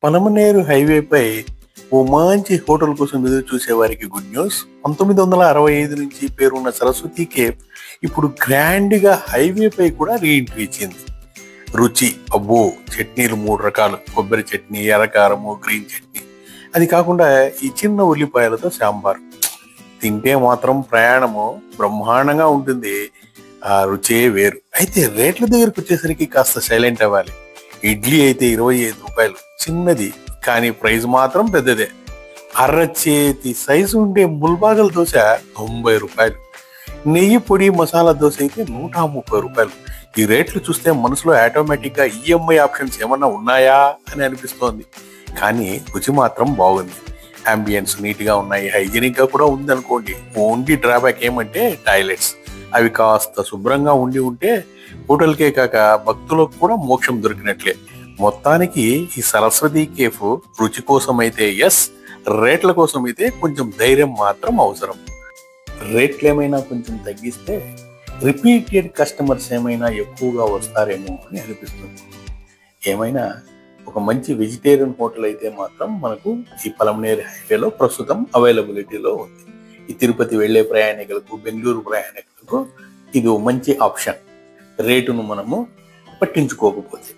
పలమనేరు హైవేపై ఓ మంచి హోటల్ కోసం ఎదురు చూసే వారికి గుడ్ న్యూస్. 1965 నుంచి పేరున్న సరస్వతి కేఫ్ ఇప్పుడు గ్రాండ్ గా హైవేపై కూడా రీఎంట్రీ ఇచ్చింది. రుచి అబ్బో, చట్నీలు 3 రకాలు, కొబ్బరి చట్నీ, ఎర్రకారము, గ్రీన్ చట్నీ. అది కాకుండా ఈ చిన్న ఉల్లిపాయలతో సాంబార్ తింటే మాత్రం ప్రయాణము బ్రహ్మాండంగా ఉంటుంది. ఆ రుచే వేరు. అయితే రేట్ల దగ్గరకు వచ్చేసరికి కాస్త సైలెంట్ అవ్వాలి. ఇడ్లీ అయితే 25 రూపాయలు, చిన్నది కానీ ప్రైస్ మాత్రం పెద్దదే. అరచేతి సైజు ఉండే ముల్బాగల్ దోశ 90 రూపాయలు, నెయ్యి పొడి మసాలా దోశ అయితే 130 రూపాయలు. ఈ రేట్లు చూస్తే మనసులో ఆటోమేటిక్ గా ఈఎంఐ ఆప్షన్స్ ఏమన్నా ఉన్నాయా అని అనిపిస్తోంది. కానీ రుచి మాత్రం బాగుంది. అంబియన్స్ నీట్ గా ఉన్నాయి, హైజీనిక్ గా కూడా ఉంది అనుకోండి. ఓన్లీ డ్రాబ్యాక్ ఏమంటే టాయిలెట్స్. అవి కాస్త శుభ్రంగా ఉంటే హోటల్కే కాక భక్తులకు కూడా మోక్షం దొరికినట్లే. మొత్తానికి ఈ సరస్వతి కేఫ్ రుచి కోసం అయితే ఎస్, రేట్ల కోసం అయితే కొంచెం ధైర్యం మాత్రం అవసరం. రేట్లు ఏమైనా కొంచెం తగ్గిస్తే రిపీటెడ్ కస్టమర్స్ ఏమైనా ఎక్కువగా వస్తారేమో అని అనిపిస్తుంది. ఏమైనా ఒక మంచి వెజిటేరియన్ హోటల్ అయితే మాత్రం మనకు ఈ పలమనేరు హైవేలో ప్రస్తుతం అవైలబిలిటీలో ఉంది. ఈ తిరుపతి వెళ్లే ప్రయాణికులకు, బెంగళూరు ప్రయాణికులకు ఇది మంచి ఆప్షన్, రేటును మనము పట్టించుకోకపోతే.